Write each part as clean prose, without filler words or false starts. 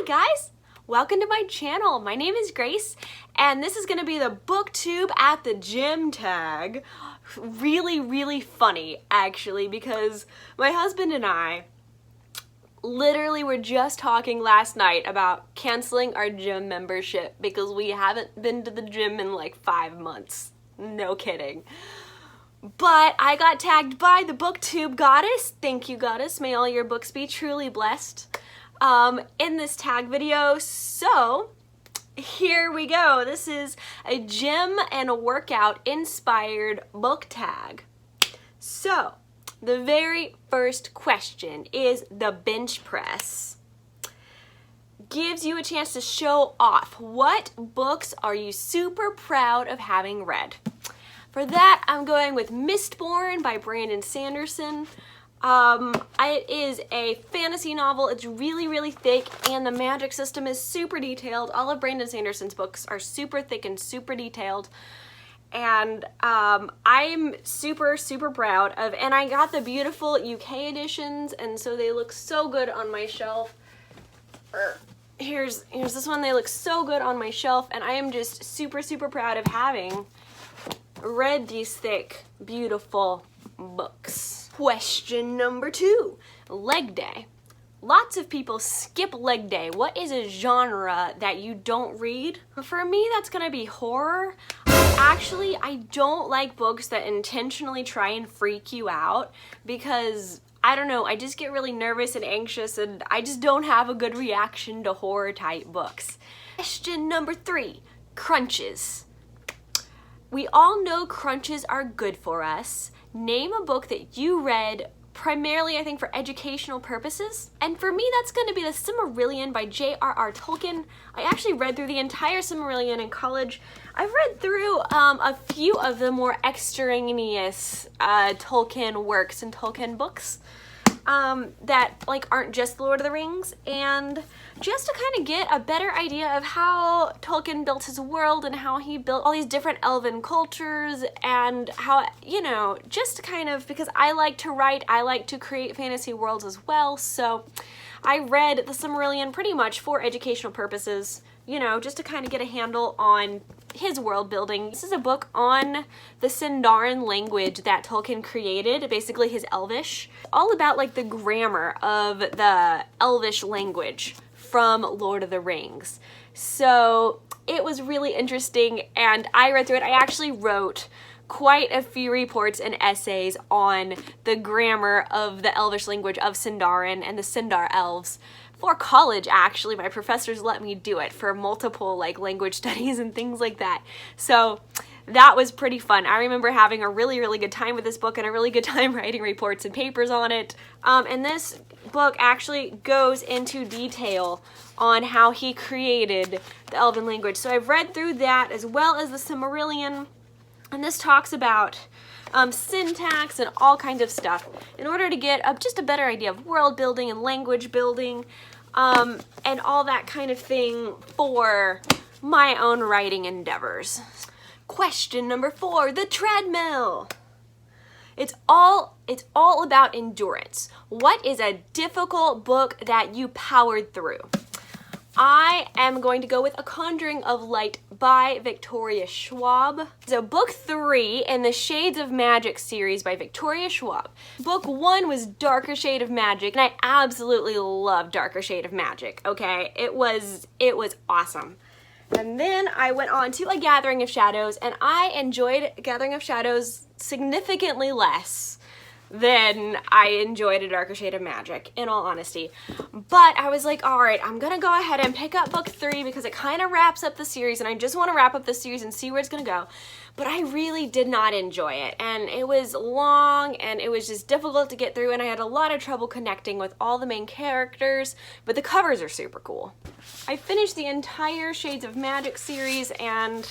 guys, welcome to my channel. My name is Grace and this is going to be the BookTube at the gym tag. Really funny actually, because my husband and I literally were just talking last night about canceling our gym membership because we haven't been to the gym in like 5 months. No kidding. But I got tagged by the BookTube goddess. Thank you, goddess. May all your books be truly blessed. In this tag video. So here we go. This is a gym and a workout inspired book tag. So the very first question is the bench press. Gives you a chance to show off what books are you super proud of having read. For that, I'm going with Mistborn by Brandon Sanderson. It is a fantasy novel. It's really thick and the magic system is super detailed. All of Brandon Sanderson's books are super thick and super detailed. And I'm super proud of, and I got the beautiful UK editions, and so they look so good on my shelf. Here's this one. They look so good on my shelf, and I am just super proud of having read these thick, beautiful books. Question number 2, leg day. Lots of people skip leg day. What is a genre that you don't read? For me, that's gonna be horror. Actually, I don't like books that intentionally try and freak you out because, I don't know, I just get really nervous and anxious and I just don't have a good reaction to horror type books. Question number 3, crunches. We all know crunches are good for us. Name a book that you read primarily, I think, for educational purposes. And for me, that's going to be The Silmarillion by J.R.R. Tolkien. I actually read through the entire Silmarillion in college. I've read through a few of the more extraneous Tolkien works and Tolkien books that like aren't just Lord of the Rings, and just to kind of get a better idea of how Tolkien built his world and how he built all these different elven cultures, and how, you know, just kind of, because I like to write, I like to create fantasy worlds as well, so I read The Silmarillion pretty much for educational purposes, you know, just to kind of get a handle on his world building. This is a book on the Sindarin language that Tolkien created, basically his Elvish, all about like the grammar of the Elvish language from Lord of the Rings. So it was really interesting and I read through it. I actually wrote quite a few reports and essays on the grammar of the Elvish language of Sindarin and the Sindar elves. For college, actually, my professors let me do it for multiple like language studies and things like that. So that was pretty fun. I remember having a really good time with this book and a really good time writing reports and papers on it. And this book actually goes into detail on how he created the Elven language. So I've read through that as well as the Silmarillion, and this talks about syntax and all kinds of stuff in order to get just a better idea of world building and language building and all that kind of thing for my own writing endeavors. Question number 4, the treadmill. It's all about endurance. What is a difficult book that you powered through? I am going to go with A Conjuring of Light by Victoria Schwab. So book 3 in the Shades of Magic series by Victoria Schwab. Book 1 was Darker Shade of Magic, and I absolutely love Darker Shade of Magic, okay? It was awesome. And then I went on to A Gathering of Shadows, and I enjoyed Gathering of Shadows significantly less than I enjoyed A Darker Shade of Magic, in all honesty. But I was like, alright, I'm gonna go ahead and pick up book 3 because it kind of wraps up the series, and I just want to wrap up the series and see where it's gonna go. But I really did not enjoy it, and it was long, and it was just difficult to get through, and I had a lot of trouble connecting with all the main characters, but the covers are super cool. I finished the entire Shades of Magic series, and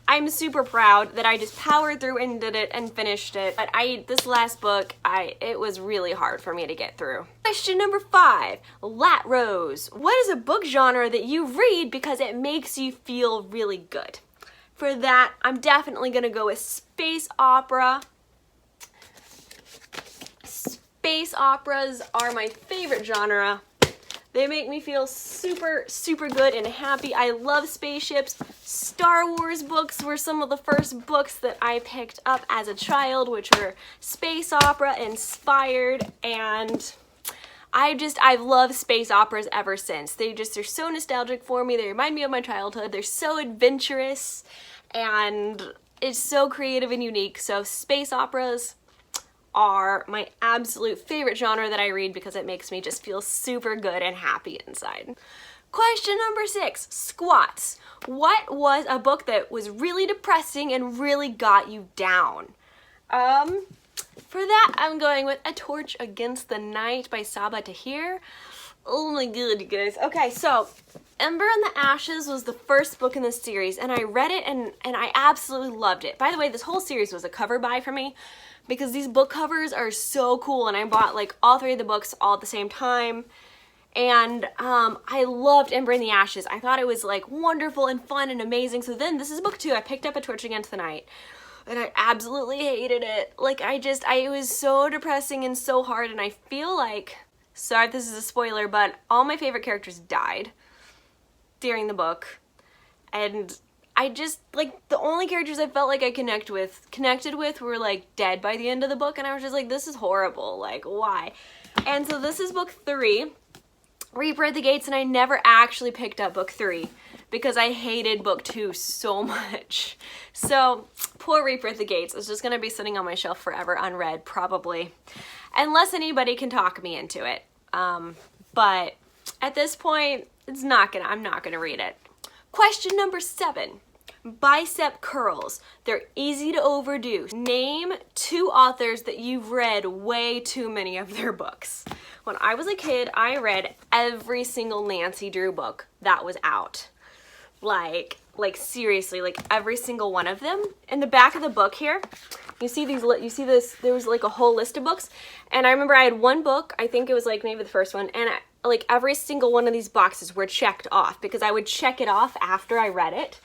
I'm super proud that I just powered through and did it and finished it. But this last book, it was really hard for me to get through. Question number 5, Lat Rose. What is a book genre that you read because it makes you feel really good? For that, I'm definitely gonna go with space opera. Space operas are my favorite genre. They make me feel super, super good and happy. I love spaceships. Star Wars books were some of the first books that I picked up as a child, which were space opera inspired, and I've loved space operas ever since. They're so nostalgic for me. They remind me of my childhood. They're so adventurous, and it's so creative and unique. So space operas are my absolute favorite genre that I read because it makes me just feel super good and happy inside. Question number 6, squats. What was a book that was really depressing and really got you down? For that, I'm going with A Torch Against the Night by Saba Tahir. Oh my god, you guys. Okay, so Ember and the Ashes was the first book in the series, and I read it and I absolutely loved it. By the way, this whole series was a cover buy for me because these book covers are so cool, and I bought like all 3 of the books all at the same time. And I loved Ember and the Ashes. I thought it was like wonderful and fun and amazing. So then this is book 2. I picked up A Torch Against the Night, and I absolutely hated it. Like it was so depressing and so hard, and I feel like, sorry if this is a spoiler, but all my favorite characters died during the book. And I just, like, the only characters I felt like I connected with were like dead by the end of the book, and I was just like, this is horrible, like, why? And so this is book 3, Reaper at the Gates, and I never actually picked up book 3 because I hated book 2 so much. So poor Reaper at the Gates is just gonna be sitting on my shelf forever unread, probably, unless anybody can talk me into it. But at this point, I'm not gonna read it. Question number 7, bicep curls. They're easy to overdo. Name 2 authors that you've read way too many of their books. When I was a kid, I read every single Nancy Drew book that was out. Like seriously, like every single one of them. In the back of the book here, you see this, there was like a whole list of books, and I remember I had one book, I think it was like maybe the first one, and like every single one of these boxes were checked off because I would check it off after I read it.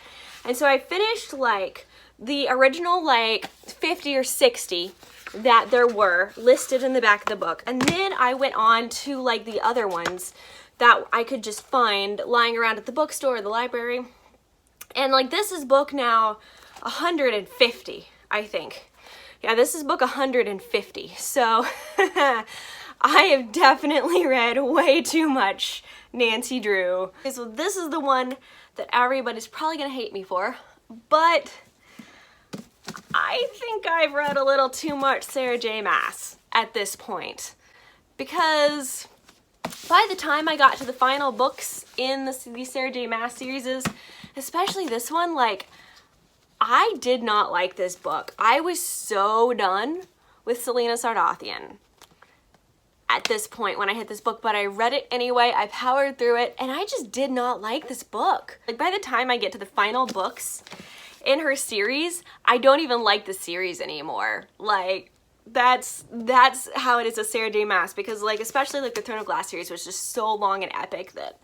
And so I finished like the original like 50 or 60 that there were listed in the back of the book, and then I went on to like the other ones that I could just find lying around at the bookstore or the library. And like this is book now 150, I think. Yeah, this is book 150. So I have definitely read way too much Nancy Drew. Okay, so this is the one that everybody's probably gonna hate me for, but I think I've read a little too much Sara J Mass at this point, because by the time I got to the final books in these Sara J Mass series, especially this one, like, I did not like this book. I was so done with Selena Sardathian at this point when I hit this book, but I read it anyway. I powered through it, and I just did not like this book. Like, by the time I get to the final books in her series, I don't even like the series anymore. Like, that's how it is with Sara J Mass, because like, especially like the Throne of Glass series was just so long and epic that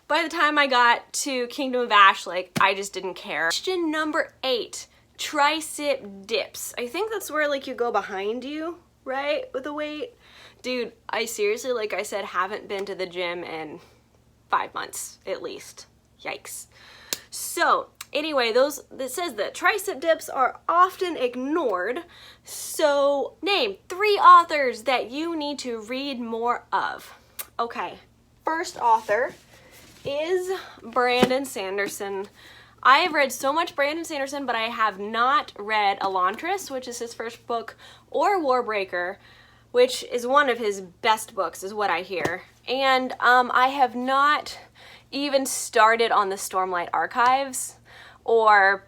by the time I got to Kingdom of Ash, like, I just didn't care. Question number 8, tricep dips. I think that's where like you go behind you, right, with the weight. Dude, I seriously, like I said, haven't been to the gym in 5 months at least. Yikes. So anyway, it says that tricep dips are often ignored. So name 3 authors that you need to read more of. Okay, first author is Brandon Sanderson. I have read so much Brandon Sanderson, but I have not read Elantris, which is his first book, or Warbreaker, which is one of his best books, is what I hear. And I have not even started on the Stormlight Archives or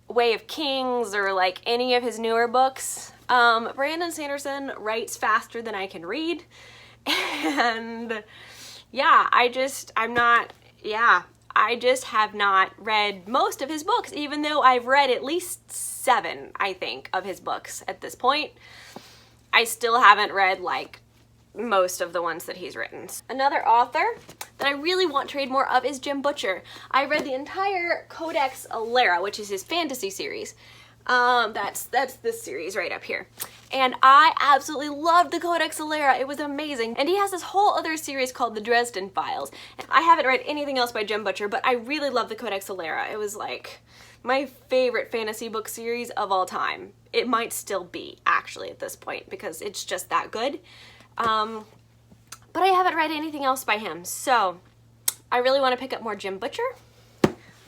Way of Kings or like any of his newer books. Brandon Sanderson writes faster than I can read, and yeah, I just have not read most of his books, even though I've read at least 7, I think, of his books at this point. I still haven't read like most of the ones that he's written. Another author that I really want to read more of is Jim Butcher. I read the entire Codex Alera, which is his fantasy series, That's this series right up here. And I absolutely loved the Codex Alera. It was amazing. And he has this whole other series called the Dresden Files. I haven't read anything else by Jim Butcher, but I really love the Codex Alera. It was like my favorite fantasy book series of all time. It might still be, actually, at this point, because it's just that good. But I haven't read anything else by him, so I really want to pick up more Jim Butcher.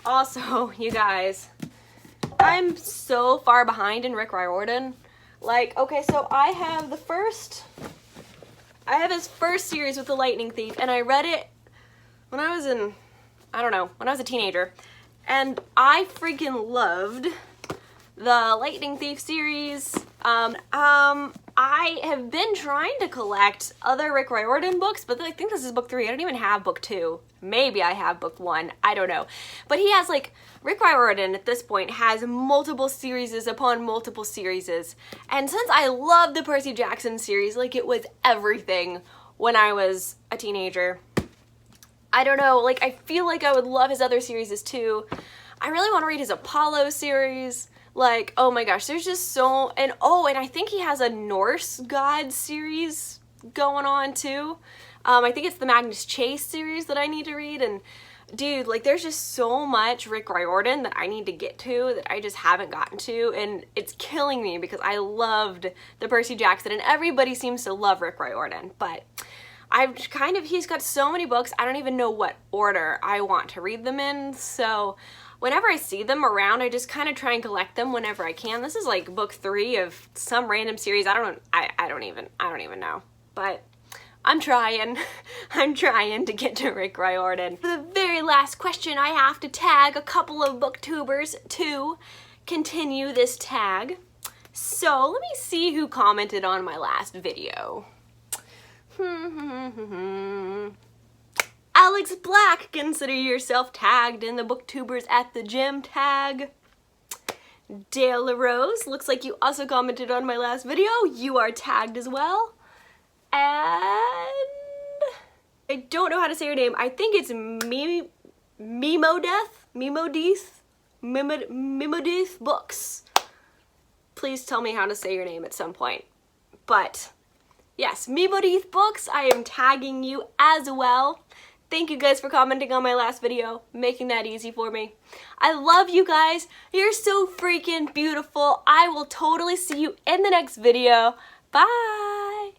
Also, you guys, I'm so far behind in Rick Riordan. Like, okay, so I have his first series with The Lightning Thief, and I read it when I was when I was a teenager. And I freaking loved the Lightning Thief series. I have been trying to collect other Rick Riordan books, but I think this is book 3. I don't even have book 2. Maybe I have book 1. I don't know. But he has, like, Rick Riordan at this point has multiple series upon multiple series. And since I love the Percy Jackson series, like, it was everything when I was a teenager, I don't know, like, I feel like I would love his other series too. I really want to read his Apollo series. Like, oh my gosh, there's just so, and I think he has a Norse god series going on too. I think it's the Magnus Chase series that I need to read, and dude, like, there's just so much Rick Riordan that I need to get to that I just haven't gotten to, and it's killing me because I loved the Percy Jackson, and everybody seems to love Rick Riordan, but he's got so many books, I don't even know what order I want to read them in, so whenever I see them around, I just kind of try and collect them whenever I can. This is like book 3 of some random series. I don't even know. But I'm trying. I'm trying to get to Rick Riordan. For the very last question, I have to tag a couple of booktubers to continue this tag. So let me see who commented on my last video. Alex Black, consider yourself tagged in the booktubers at the gym tag. Lat Rose, looks like you also commented on my last video. You are tagged as well. And I don't know how to say your name. I think it's Mimodith Books. Please tell me how to say your name at some point. But yes, Mimodith Books, I am tagging you as well. Thank you guys for commenting on my last video, making that easy for me. I love you guys. You're so freaking beautiful. I will totally see you in the next video. Bye.